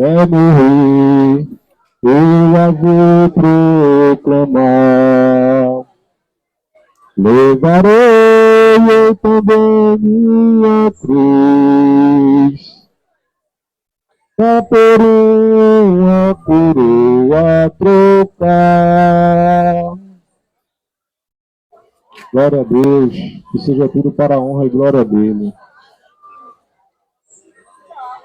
é morrer, eu a vou proclamar. Levarei eu também minha cruz, pra por uma coroa trocar. Glória a Deus, que seja tudo para a honra e glória dele.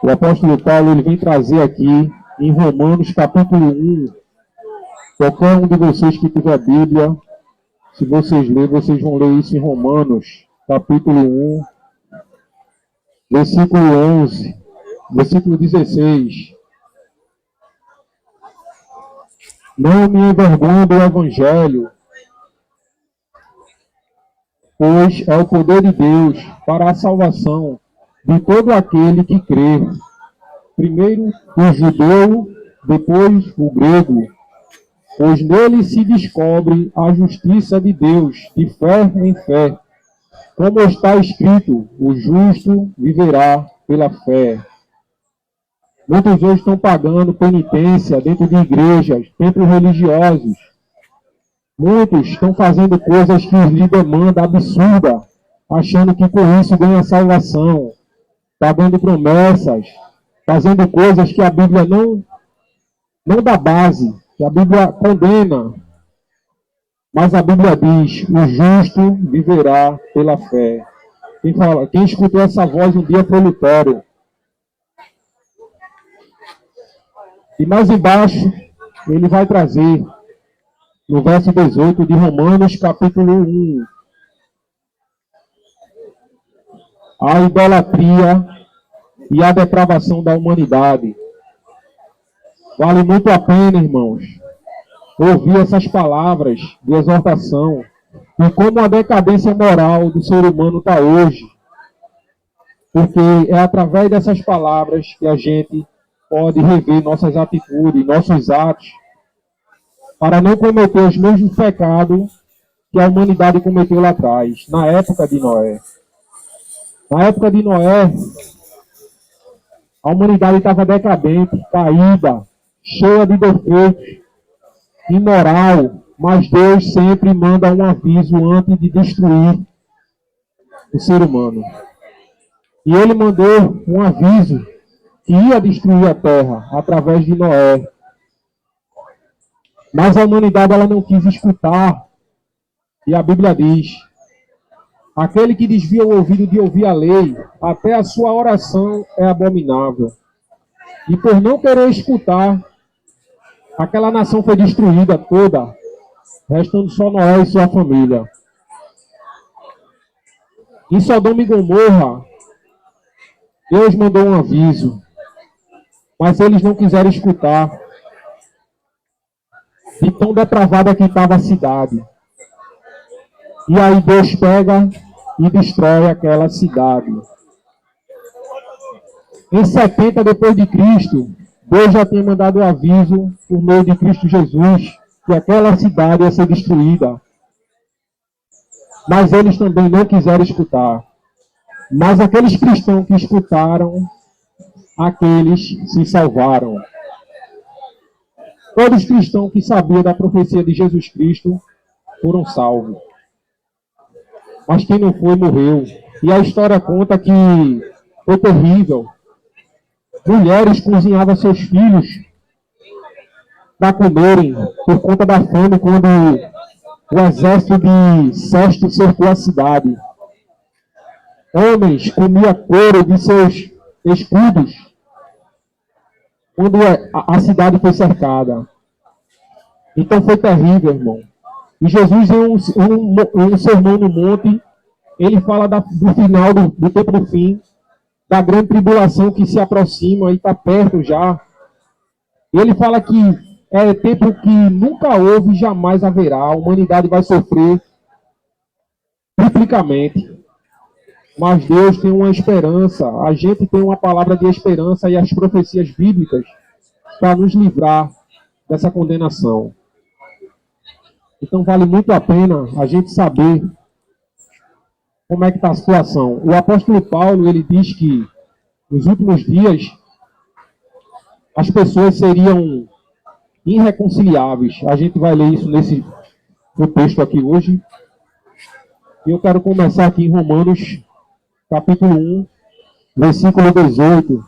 O apóstolo Paulo ele vem trazer aqui em Romanos capítulo 1. Qualquer um de vocês que tiver a Bíblia, se vocês lerem, vocês vão ler isso em Romanos capítulo 1, versículo 11, versículo 16. Não me envergonho do Evangelho, pois é o poder de Deus para a salvação de todo aquele que crê. Primeiro o judeu, depois o grego, pois nele se descobre a justiça de Deus, de fé em fé. Como está escrito, o justo viverá pela fé. Muitos hoje estão pagando penitência dentro de igrejas, templos religiosos. Muitos estão fazendo coisas que lhe demandam absurda, achando que com isso ganha salvação, pagando promessas, fazendo coisas que a Bíblia não dá base, que a Bíblia condena. Mas a Bíblia diz, o justo viverá pela fé. Quem escutou essa voz um dia foi Lutero. E mais embaixo, ele vai trazer, no verso 18 de Romanos, capítulo 1, a idolatria e a depravação da humanidade. Vale muito a pena, irmãos, ouvir essas palavras de exortação e como a decadência moral do ser humano está hoje. Porque é através dessas palavras que a gente pode rever nossas atitudes, nossos atos, para não cometer os mesmos pecados que a humanidade cometeu lá atrás, na época de Noé. Na época de Noé, a humanidade estava decadente, caída, cheia de defeitos, imoral, mas Deus sempre manda um aviso antes de destruir o ser humano. E ele mandou um aviso que ia destruir a terra através de Noé. Mas a humanidade ela não quis escutar. E a Bíblia diz, aquele que desvia o ouvido de ouvir a lei, até a sua oração é abominável. E por não querer escutar, aquela nação foi destruída toda, restando só Noé e sua família. Em Sodoma e Gomorra, Deus mandou um aviso, mas eles não quiseram escutar. De tão depravada que estava a cidade. E aí Deus pega e destrói aquela cidade. Em 70 depois de Cristo, Deus já tinha mandado o aviso por meio de Cristo Jesus que aquela cidade ia ser destruída. Mas eles também não quiseram escutar. Mas aqueles cristãos que escutaram, aqueles se salvaram. Todos os cristãos que sabiam da profecia de Jesus Cristo foram salvos. Mas quem não foi, morreu. E a história conta que foi terrível. Mulheres cozinhavam seus filhos para comerem por conta da fome quando o exército de Sesto cercou a cidade. Homens comiam couro de seus escudos quando a cidade foi cercada. Então foi terrível, irmão. E Jesus, em um sermão no monte, ele fala do final, do tempo do fim, da grande tribulação que se aproxima e está perto já. Ele fala que é tempo que nunca houve e jamais haverá. A humanidade vai sofrer triplicamente. Mas Deus tem uma esperança. A gente tem uma palavra de esperança e as profecias bíblicas para nos livrar dessa condenação. Então vale muito a pena a gente saber como é que está a situação. O apóstolo Paulo, ele diz que nos últimos dias as pessoas seriam irreconciliáveis. A gente vai ler isso no texto aqui hoje. E eu quero começar aqui em Romanos, capítulo 1, versículo 18.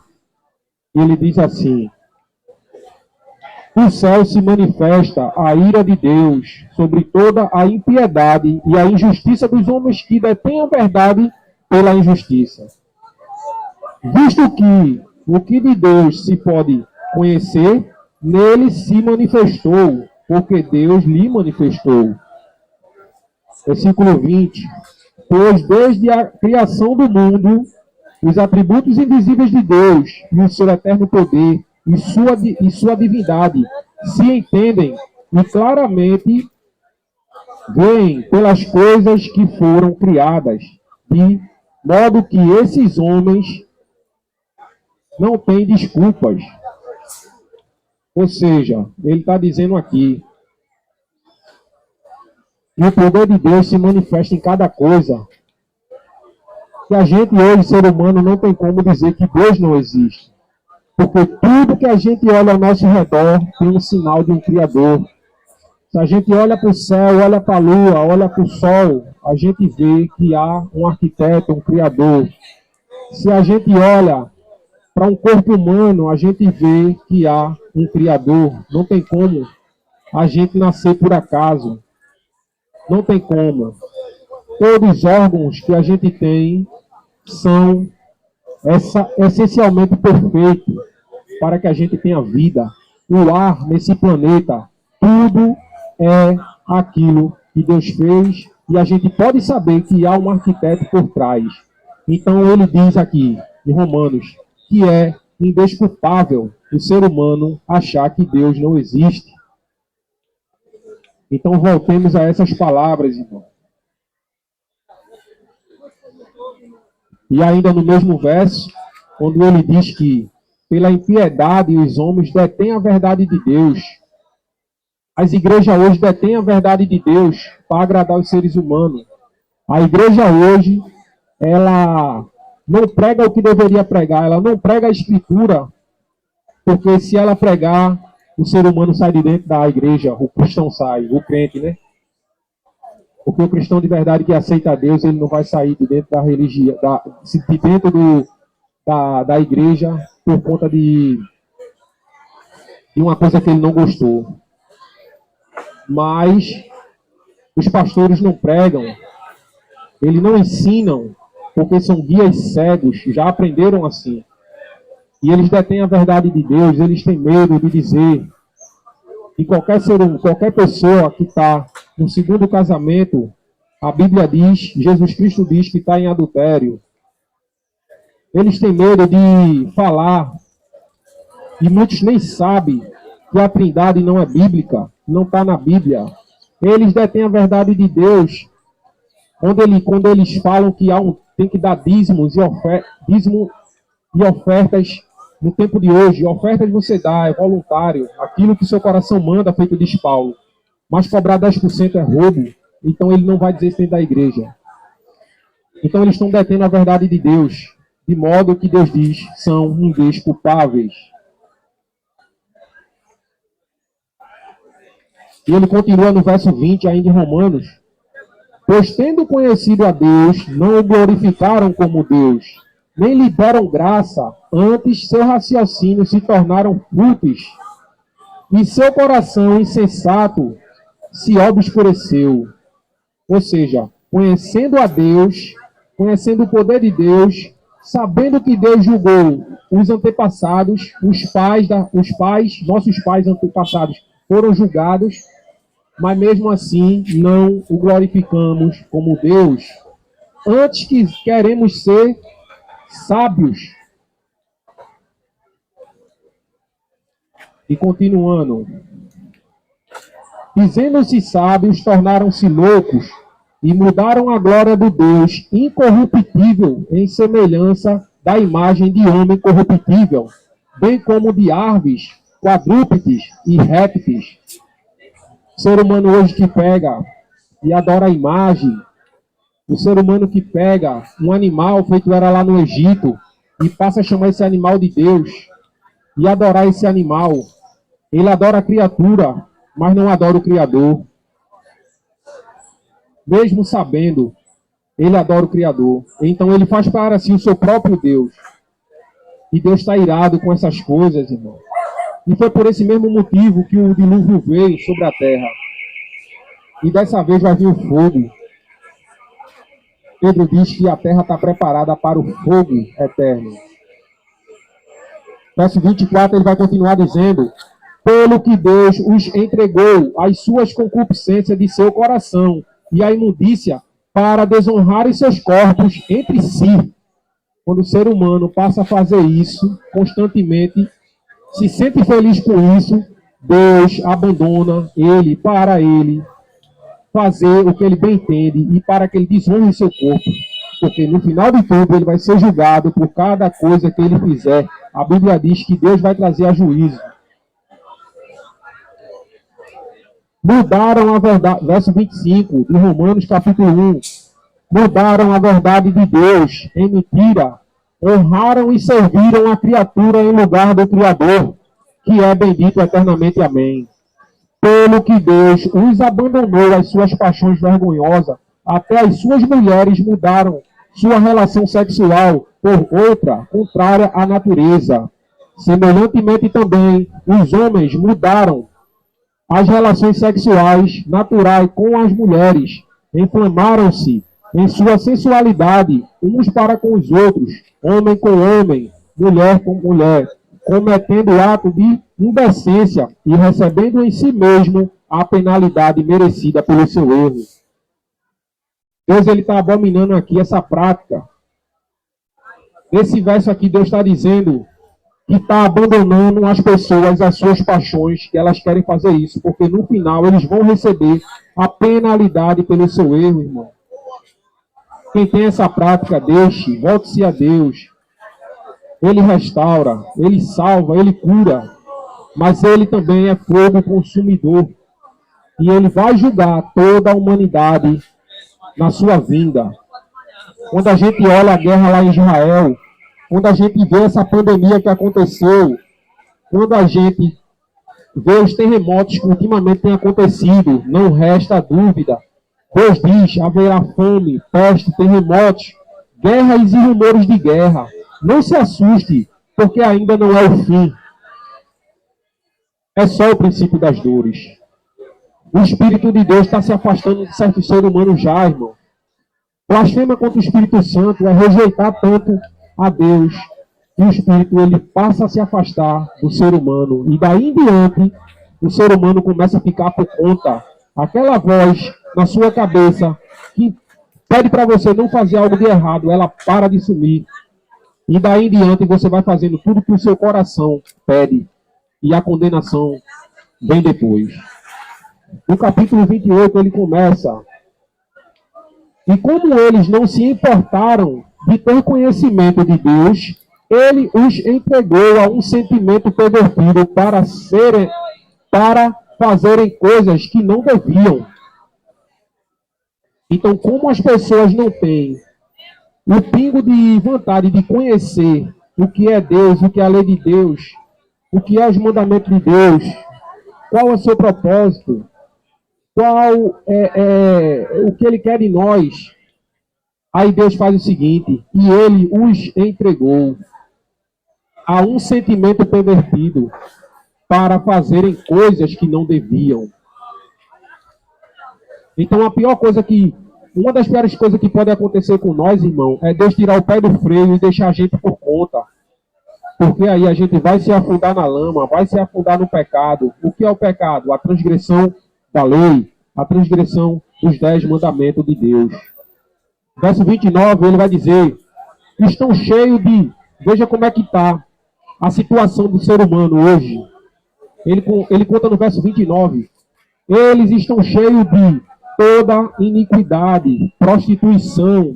Ele diz assim: do céu se manifesta a ira de Deus sobre toda a impiedade e a injustiça dos homens que detêm a verdade pela injustiça. Visto que o que de Deus se pode conhecer, nele se manifestou, porque Deus lhe manifestou. Versículo 20. Pois desde a criação do mundo, os atributos invisíveis de Deus e o seu eterno poder e sua divindade se entendem e claramente veem pelas coisas que foram criadas, de modo que esses homens não têm desculpas. Ou seja, ele está dizendo aqui, que o poder de Deus se manifesta em cada coisa. Que a gente hoje, ser humano, não tem como dizer que Deus não existe. Porque tudo que a gente olha ao nosso redor tem um sinal de um Criador. Se a gente olha para o céu, olha para a lua, olha para o sol, a gente vê que há um arquiteto, um Criador. Se a gente olha para um corpo humano, a gente vê que há um Criador. Não tem como a gente nascer por acaso. Não tem como. Todos os órgãos que a gente tem são essencialmente perfeitos para que a gente tenha vida. O ar nesse planeta, tudo é aquilo que Deus fez e a gente pode saber que há um arquiteto por trás. Então ele diz aqui, em Romanos, que é indesculpável o ser humano achar que Deus não existe. Então voltemos a essas palavras, irmão. E ainda no mesmo verso, quando ele diz que pela impiedade os homens detêm a verdade de Deus. As igrejas hoje detêm a verdade de Deus para agradar os seres humanos. A igreja hoje, ela não prega o que deveria pregar, ela não prega a escritura, porque se ela pregar, o ser humano sai de dentro da igreja, o cristão sai, o crente, né? Porque o cristão de verdade que aceita a Deus, ele não vai sair de dentro da religião, de dentro da igreja por conta de uma coisa que ele não gostou. Mas os pastores não pregam, eles não ensinam, porque são guias cegos, já aprenderam assim. E eles detêm a verdade de Deus, eles têm medo de dizer. E qualquer pessoa que está no segundo casamento, a Bíblia diz, Jesus Cristo diz que está em adultério. Eles têm medo de falar, e muitos nem sabem que a Trindade não é bíblica, não está na Bíblia. Eles detêm a verdade de Deus, quando eles falam que tem que dar dízimo e ofertas no tempo de hoje. Ofertas você dá, é voluntário, aquilo que seu coração manda, feito diz Paulo. Mas cobrar 10% é roubo, então ele não vai dizer isso dentro da igreja. Então eles estão detendo a verdade de Deus, de modo que Deus diz, são indesculpáveis. E ele continua no verso 20, ainda em Romanos. Pois tendo conhecido a Deus, não o glorificaram como Deus, nem lhe deram graça, antes seu raciocínio se tornaram fúteis, e seu coração insensato se obscureceu. Ou seja, conhecendo a Deus, conhecendo o poder de Deus, sabendo que Deus julgou os antepassados, nossos pais antepassados foram julgados, mas mesmo assim não o glorificamos como Deus. Antes que queremos ser sábios. E continuando. Dizendo-se sábios, tornaram-se loucos e mudaram a glória do Deus incorruptível em semelhança da imagem de homem corruptível, bem como de aves, quadrúpedes e répteis. O ser humano hoje que pega e adora a imagem, o ser humano que pega um animal feito era lá no Egito e passa a chamar esse animal de Deus. e adorar esse animal. Ele adora a criatura, mas não adora o Criador. Mesmo sabendo, ele adora o Criador. Então ele faz para si o seu próprio Deus. E Deus está irado com essas coisas, irmão. E foi por esse mesmo motivo que o dilúvio veio sobre a terra. E dessa vez vai vir o fogo. Pedro diz que a terra está preparada para o fogo eterno. Verso 24, ele vai continuar dizendo: pelo que Deus os entregou às suas concupiscências de seu coração e à imundícia, para desonrarem seus corpos entre si. Quando o ser humano passa a fazer isso constantemente, se sente feliz com isso, Deus abandona ele para ele fazer o que ele bem entende e para que ele desonre seu corpo. Porque no final de tudo ele vai ser julgado por cada coisa que ele fizer. A Bíblia diz que Deus vai trazer a juízo. Mudaram a verdade, verso 25 de Romanos capítulo 1. Mudaram a verdade de Deus em mentira, honraram e serviram a criatura em lugar do Criador, que é bendito eternamente. Amém. Pelo que Deus os abandonou às suas paixões vergonhosas, até as suas mulheres mudaram sua relação sexual por outra contrária à natureza. Semelhantemente também, os homens mudaram as relações sexuais naturais com as mulheres, inflamaram-se em sua sensualidade uns para com os outros, homem com homem, mulher com mulher, cometendo ato de indecência e recebendo em si mesmo a penalidade merecida pelo seu erro. Deus está abominando aqui essa prática. Nesse verso aqui, Deus está dizendo que está abandonando as pessoas, as suas paixões, que elas querem fazer isso, porque no final eles vão receber a penalidade pelo seu erro, irmão. Quem tem essa prática, deixe, volte-se a Deus. Ele restaura, ele salva, ele cura, mas ele também é fogo consumidor. E ele vai julgar toda a humanidade na sua vinda. Quando a gente olha a guerra lá em Israel, quando a gente vê essa pandemia que aconteceu, quando a gente vê os terremotos que ultimamente têm acontecido, não resta dúvida. Deus diz, haverá fome, peste, terremotos, guerras e rumores de guerra. Não se assuste, porque ainda não é o fim. É só o princípio das dores. O Espírito de Deus está se afastando de certo ser humano já, irmão. Blasfema contra o Espírito Santo é rejeitar tanto a Deus. E o Espírito, ele passa a se afastar do ser humano. E daí em diante, o ser humano começa a ficar por conta. Aquela voz na sua cabeça que pede para você não fazer algo de errado, ela para de sumir. E daí em diante você vai fazendo tudo que o seu coração pede. E a condenação vem depois. No capítulo 28 ele começa: e como eles não se importaram de ter conhecimento de Deus, ele os entregou a um sentimento pervertido para fazerem coisas que não deviam. Então, como as pessoas não têm o pingo de vontade de conhecer o que é Deus, o que é a lei de Deus, o que é os mandamentos de Deus, qual é o seu propósito, qual é o que ele quer de nós, aí Deus faz o seguinte: e ele os entregou a um sentimento pervertido para fazerem coisas que não deviam. Então uma das piores coisas que pode acontecer com nós, irmão, é Deus tirar o pé do freio e deixar a gente por conta. Porque aí a gente vai se afundar na lama, vai se afundar no pecado. O que é o pecado? A transgressão da lei, a transgressão dos 10 mandamentos de Deus. Verso 29, ele vai dizer: estão cheios de... Veja como é que está a situação do ser humano hoje. Ele conta no verso 29. Eles estão cheios de toda iniquidade, prostituição,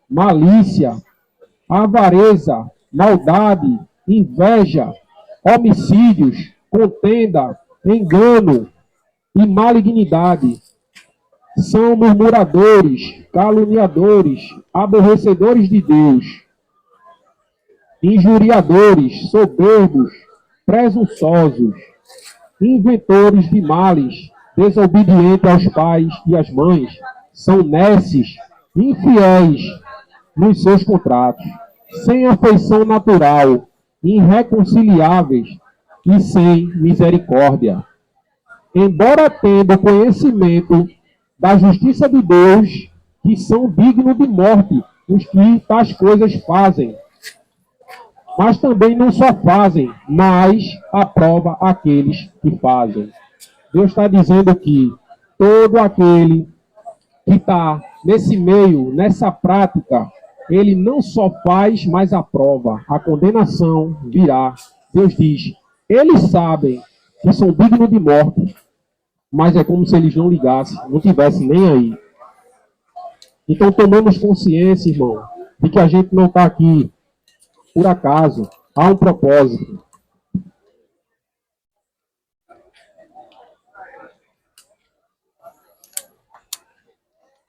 malícia, avareza, maldade, inveja, homicídios, contenda, engano e malignidade. São murmuradores, caluniadores, aborrecedores de Deus, injuriadores, soberbos, presunçosos, inventores de males, desobedientes aos pais e às mães, são nécios, infiéis nos seus contratos, sem afeição natural, irreconciliáveis e sem misericórdia. Embora tendo conhecimento da justiça de Deus, que são dignos de morte os que tais coisas fazem, mas também não só fazem, mas aprova aqueles que fazem. Deus está dizendo que todo aquele que está nesse meio, nessa prática, ele não só faz, mas aprova. A condenação virá. Deus diz, eles sabem que são dignos de morte, mas é como se eles não ligassem, não tivessem nem aí. Então tomamos consciência, irmão, de que a gente não está aqui por acaso. Há um propósito.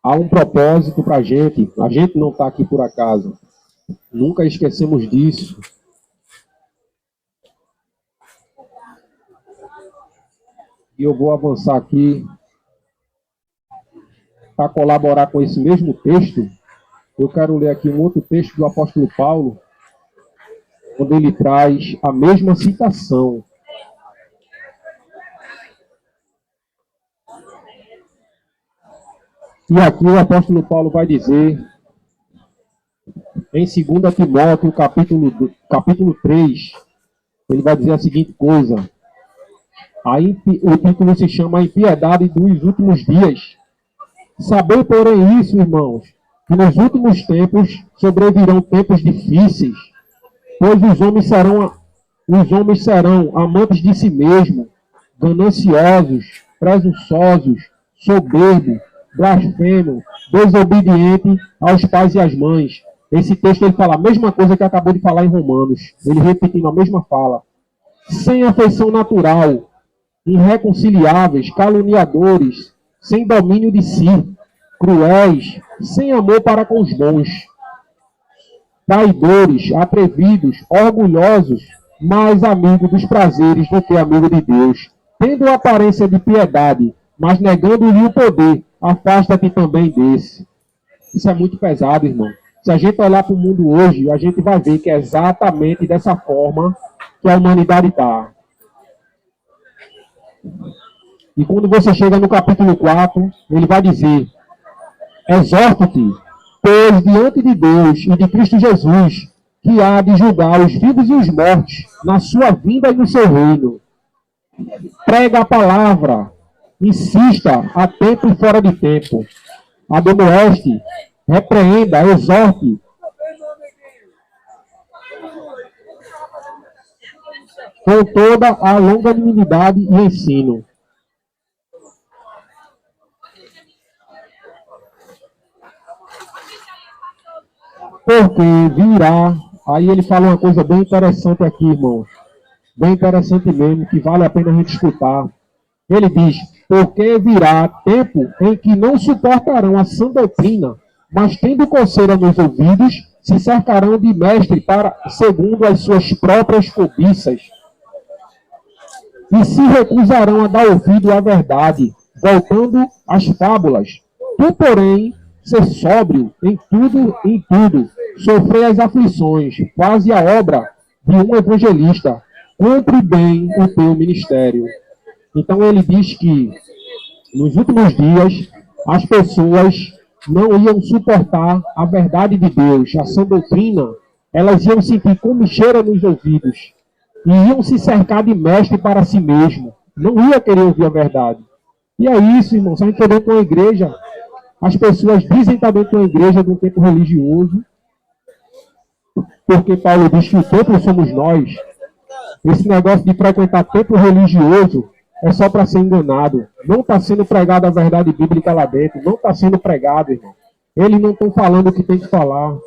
Há um propósito para a gente. A gente não está aqui por acaso. Nunca esquecemos disso. E eu vou avançar aqui para colaborar com esse mesmo texto. Eu quero ler aqui um outro texto do apóstolo Paulo, onde ele traz a mesma citação. E aqui o apóstolo Paulo vai dizer, em 2 Timóteo, capítulo 3, ele vai dizer a seguinte coisa. O título se chama A Impiedade dos Últimos Dias. Sabei, porém, isso, irmãos, que nos últimos tempos sobrevirão tempos difíceis, pois os homens serão amantes de si mesmos, gananciosos, presunçosos, soberbos, blasfemos, desobedientes aos pais e às mães. Esse texto ele fala a mesma coisa que acabou de falar em Romanos. Ele repetindo a mesma fala. Sem afeição natural, irreconciliáveis, caluniadores, sem domínio de si, cruéis, sem amor para com os bons, traidores, atrevidos, orgulhosos, mais amigos dos prazeres do que amigo de Deus, tendo aparência de piedade, mas negando-lhe o poder, afasta-te também desse. Isso é muito pesado, irmão. Se a gente olhar para o mundo hoje, a gente vai ver que é exatamente dessa forma que a humanidade está. E quando você chega no capítulo 4, ele vai dizer, exorto-te, pois diante de Deus e de Cristo Jesus, que há de julgar os vivos e os mortos, na sua vinda e no seu reino. Prega a palavra, insista a tempo e fora de tempo. Admoeste, repreenda, exorte. Com toda a longanimidade e ensino. Porque virá, aí ele fala uma coisa bem interessante aqui, irmãos. Bem interessante mesmo, que vale a pena a gente escutar. Ele diz, porque virá tempo em que não suportarão a sã doutrina, mas tendo coceira nos ouvidos, se cercarão de mestre para, segundo as suas próprias cobiças. E se recusarão a dar ouvido à verdade, voltando às fábulas. Tu, porém, ser sóbrio em tudo, sofrer as aflições, quase a obra de um evangelista, cumpre bem o teu ministério. Então ele diz que nos últimos dias as pessoas não iam suportar a verdade de Deus, a sã doutrina, elas iam sentir comicheira nos ouvidos e iam se cercar de mestre para si mesmo, não ia querer ouvir a verdade. E é isso, irmão, se a gente for dentro de uma igreja, as pessoas dizem estar dentro de uma igreja de um templo religioso, porque Paulo diz que o templo somos nós. Esse negócio de frequentar templo religioso é só para ser enganado. Não está sendo pregada a verdade bíblica lá dentro. Não está sendo pregado, irmão. Eles não estão falando o que tem que falar.